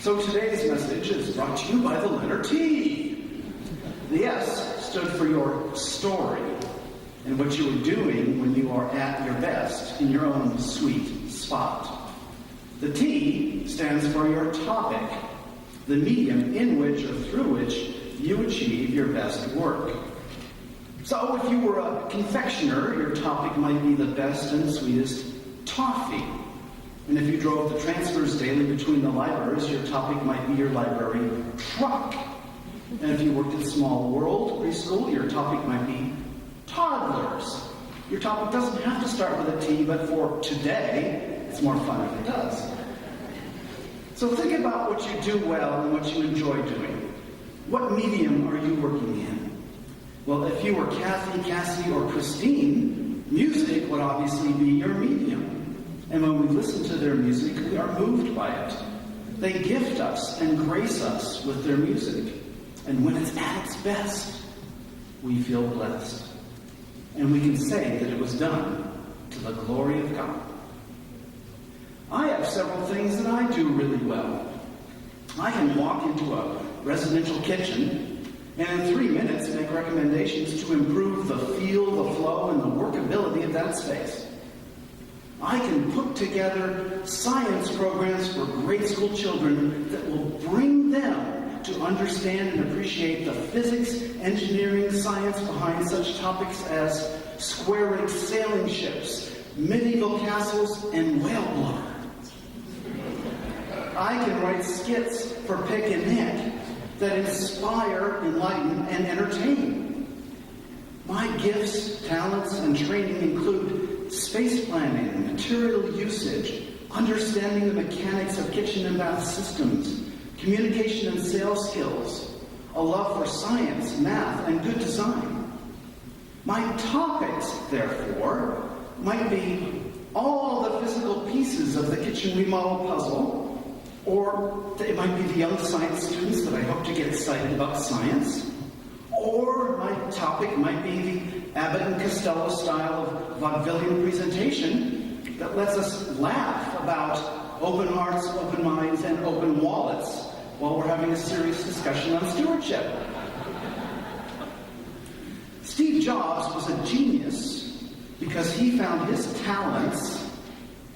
So today's message is brought to you by the letter T. The S stood for your story and what you are doing when you are at your best in your own sweet spot. The T stands for your topic, the medium in which or through which you achieve your best work. So if you were a confectioner, your topic might be the best and sweetest toffee. And if you drove the transfers daily between the libraries, your topic might be your library truck. And if you worked at Small World preschool, your topic might be toddlers. Your topic doesn't have to start with a T, but for today, it's more fun if it does. So think about what you do well and what you enjoy doing. What medium are you working in? Well, if you were Kathy, Cassie, or Christine, music would obviously be your medium. And when we listen to their music, we are moved by it. They gift us and grace us with their music. And when it's at its best, we feel blessed. And we can say that it was done to the glory of God. I have several things that I do really well. I can walk into a residential kitchen and in 3 minutes make recommendations to improve the feel, the flow, and the workability of that space. I can put together science programs for grade school children that will bring them to understand and appreciate the physics, engineering, science behind such topics as square-rigged sailing ships, medieval castles, and whale blubber. I can write skits for Pick and Nick that inspire, enlighten, and entertain. My gifts, talents, and training include space planning, material usage, understanding the mechanics of kitchen and bath systems, communication and sales skills, a love for science, math, and good design. My topics, therefore, might be all the physical pieces of the kitchen remodel puzzle, or it might be the young science students that I hope to get excited about science, or my topic might be the Abbott and Costello style of vaudevillian presentation that lets us laugh about open hearts, open minds, and open wallets while we're having a serious discussion on stewardship. Steve Jobs was a genius because he found his talents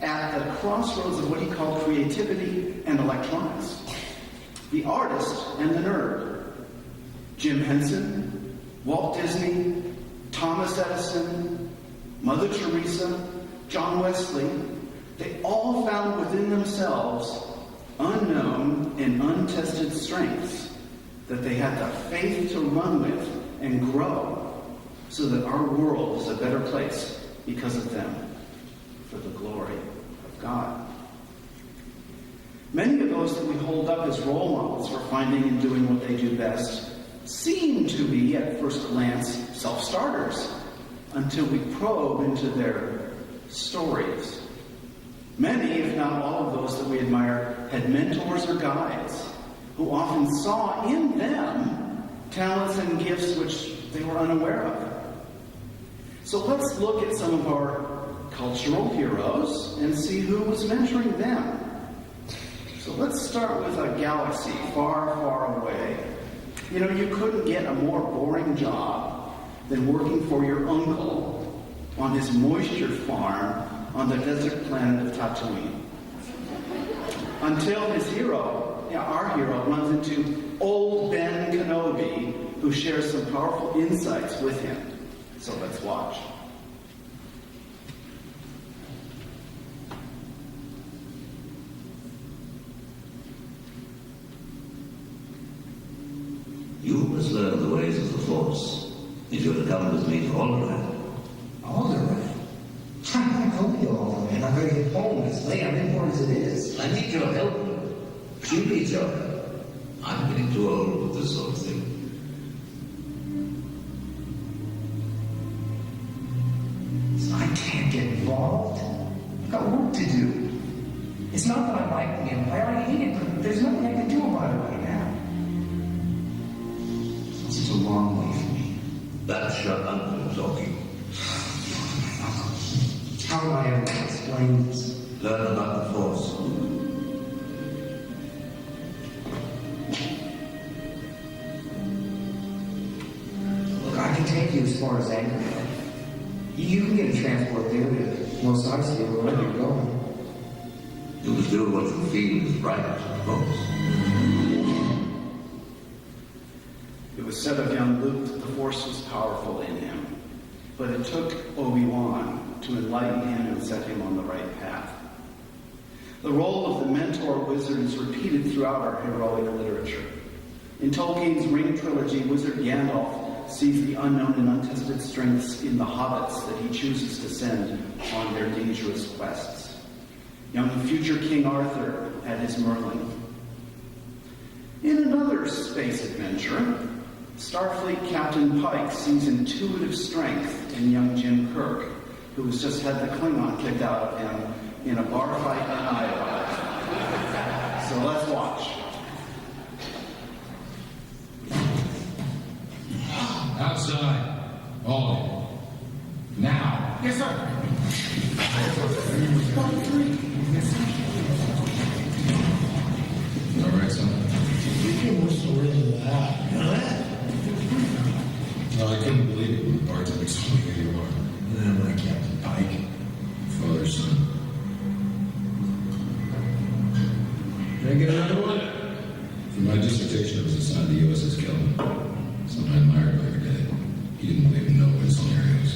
at the crossroads of what he called creativity and electronics. The artist and the nerd. Jim Henson, Walt Disney, Thomas Edison, Mother Teresa, John Wesley, they all found within themselves unknown and untested strengths that they had the faith to run with and grow so that our world is a better place because of them, for the glory of God. Many of those that we hold up as role models for finding and doing what they do best seem to be, at first glance, self-starters until we probe into their stories. Many, if not all of those that we admire, had mentors or guides who often saw in them talents and gifts which they were unaware of. So let's look at some of our cultural heroes and see who was mentoring them. So let's start with a galaxy far, far away. You know, you couldn't get a more boring job than working for your uncle on his moisture farm on the desert planet of Tatooine. Until his hero, our hero, runs into old Ben Kenobi, who shares some powerful insights with him. So let's watch. You must learn the ways of the Force if you're to come with me to Alderaan. Alderaan? I'm not going to Alderaan. I'm going to get home as late. I'm in as it is. I need your help. You need your help. I'm getting too old for this sort of thing. So I can't get involved. I've got work to do. It's not that I like the Empire. I hate it, but there's nothing I can do about it right now. It's a long way for me. That's your uncle talking. How am I ever going to explain this? Learn about the Force. far as Anchorman. You can get a transport there to Los Angeles or wherever you're going. It was doing what you feel is right, I suppose. It was said of young Luke that the Force was powerful in him, but it took Obi-Wan to enlighten him and set him on the right path. The role of the mentor wizard is repeated throughout our heroic literature. In Tolkien's Ring trilogy, Wizard Gandalf sees the unknown and untested strengths in the hobbits that he chooses to send on their dangerous quests. Young future King Arthur had his Merlin. In another space adventure, Starfleet Captain Pike sees intuitive strength in young Jim Kirk, who has just had the Klingon kicked out of him in a bar fight in Iowa. So let's watch. Outside. All of you. Now. Yes, sir. All right, son? You can whistle into that. You know that? No, I couldn't believe it when the bartender told me who you are. I'm like Captain Pike. Father, son. Can I get another one? For my dissertation, I was assigned to USS Kelvin. Something I admired by your dad. He didn't believe in no-win scenarios.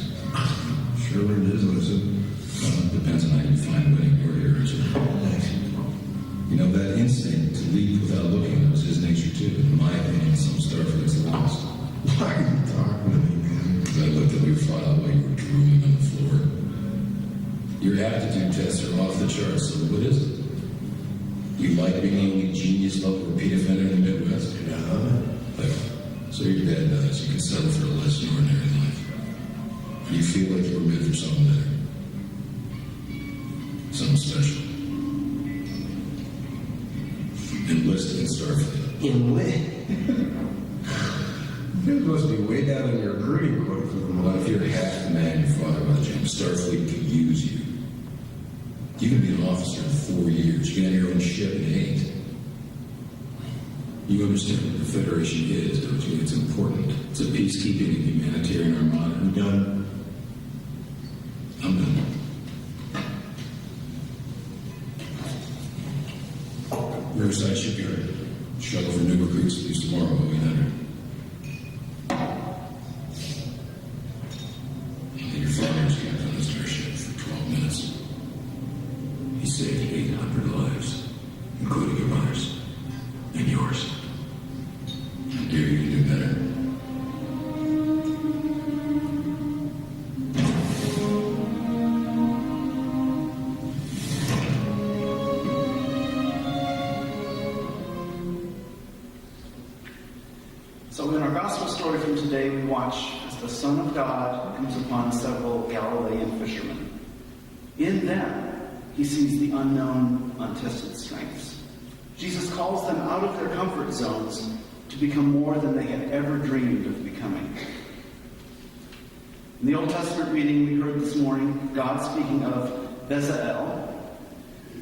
Sure it is, listen. Well, it depends on how you define winning your heroes. Thanks. You know, that instinct to leap without looking was his nature too. In my opinion, some Starfleet's the lost. Why are you talking to me, man? Because I looked at your file while you were drooling on the floor. Your aptitude tests are off the charts, so what is it? You like being the only genius-level repeat offender in the Midwest? Like, so your dad dies, you can settle for a less than ordinary life. And you feel like you were meant for something better. Something special. Enlisted in Starfleet. It must be way down in your recruiting quota for the Well, if you're half the man your father was, Jim, Starfleet could use you. You can be an officer in 4 years. You can have your own ship in 8. You understand what the Federation is, don't you? It's important. It's a peacekeeping and humanitarian armada. I'm done. I'm done. Riverside Shipyard. Shuttle for new recruits leaves tomorrow at 800. Your father was captain on the starship for 12 minutes. He saved 800 lives, including your mother's and yours. I dare you to do better. So in our gospel story from today, we watch as the Son of God comes upon several Galilean fishermen. In them, he sees the unknown, untested strengths. Jesus calls them out of their comfort zones to become more than they had ever dreamed of becoming. In the Old Testament reading we heard this morning, God speaking of Bezalel,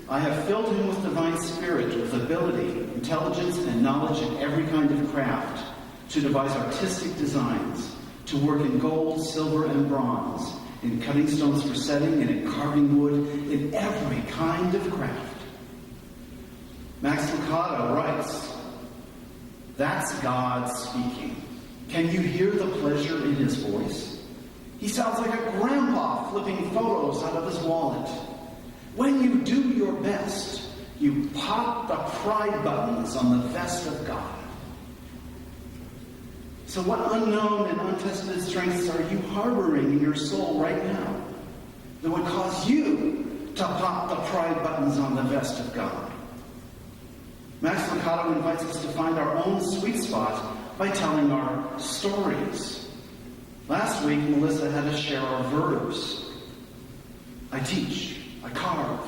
I have filled him with divine spirit, with ability, intelligence, and knowledge in every kind of craft, to devise artistic designs, to work in gold, silver, and bronze, in cutting stones for setting, and in carving wood, in every kind of craft. Max Lucado writes, that's God speaking. Can you hear the pleasure in his voice? He sounds like a grandpa flipping photos out of his wallet. When you do your best, you pop the pride buttons on the vest of God. So what unknown and untested strengths are you harboring in your soul right now that would cause you to pop the pride buttons on the vest of God? Max Lucado invites us to find our own sweet spot by telling our stories. Last week, Melissa had us share our verbs. I teach, I carve,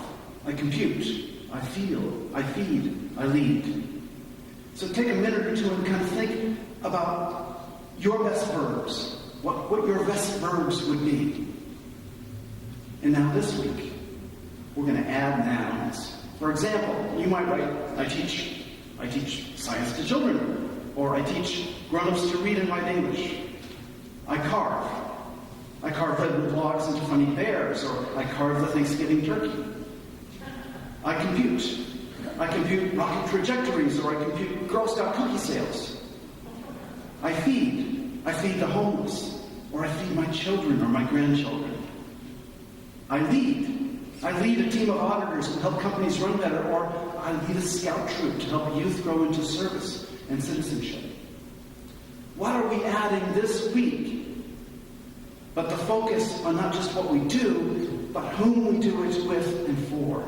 I compute, I feel, I feed, I lead. So take a minute or two and kind of think about your best verbs, what your best verbs would be. And now this week, we're going to add nouns. For example, you might write, I teach science to children, or I teach grown-ups to read and write English. I carve, I carve red logs into funny bears, or I carve the Thanksgiving turkey. I compute rocket trajectories, or I compute Girl Scout cookie sales. I feed the homeless, or I feed my children or my grandchildren. I lead a team of auditors to help companies run better, or I lead a scout troop to help youth grow into service and citizenship. What are we adding this week? But the focus on not just what we do, but whom we do it with and for.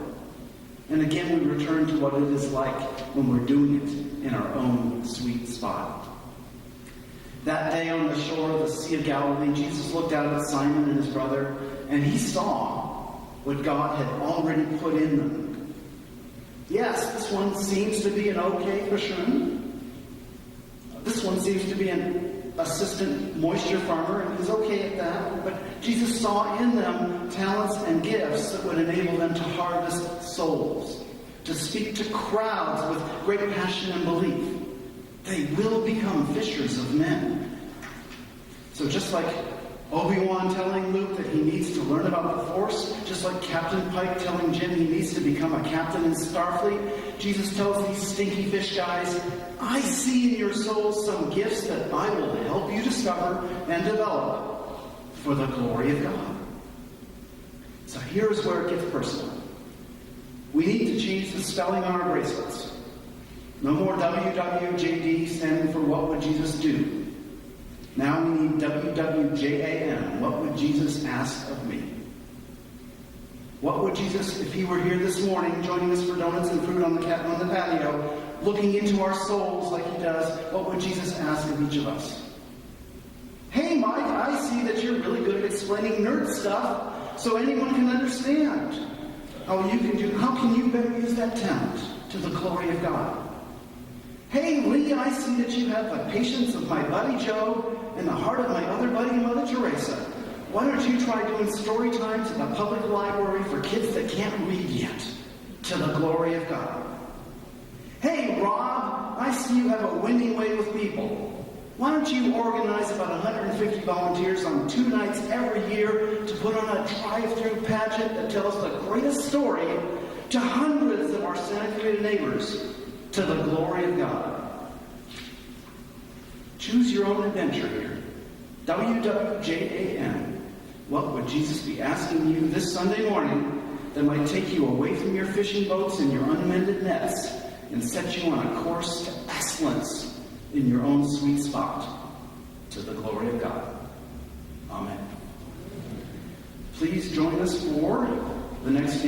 And again, we return to what it is like when we're doing it in our own sweet spot. That day on the shore of the Sea of Galilee, Jesus looked out at Simon and his brother, and he saw what God had already put in them. Yes, this one seems to be an okay fisherman. This one seems to be an assistant moisture farmer, and he's okay at that. But Jesus saw in them talents and gifts that would enable them to harvest souls, to speak to crowds with great passion and belief. They will become fishers of men. So just like Obi-Wan telling Luke that he needs to learn about the Force, just like Captain Pike telling Jim he needs to become a captain in Starfleet, Jesus tells these stinky fish guys, I see in your souls some gifts that I will help you discover and develop for the glory of God. So here's where it gets personal. We need to change the spelling on our bracelets. No more WWJD standing for what would Jesus do. Now we need WWJAM. What would Jesus ask of me? What would Jesus, if he were here this morning, joining us for donuts and fruit on the patio, looking into our souls like he does, what would Jesus ask of each of us? Hey, Mike, I see that you're really good at explaining nerd stuff so anyone can understand. How can you better use that talent to the glory of God? Hey, Lee, I see that you have the patience of my buddy Joe and the heart of my other buddy, Mother Teresa. Why don't you try doing story times at the public library for kids that can't read yet, to the glory of God? Hey, Rob, I see you have a winning way with people. Why don't you organize about 150 volunteers on 2 nights every year to put on a drive-through pageant that tells the greatest story to hundreds of our Santa Clarita neighbors, to the glory of God. Choose your own adventure here. WWJAM. What would Jesus be asking you this Sunday morning that might take you away from your fishing boats and your unmended nets and set you on a course to excellence in your own sweet spot, to the glory of God? Amen. Please join us for the next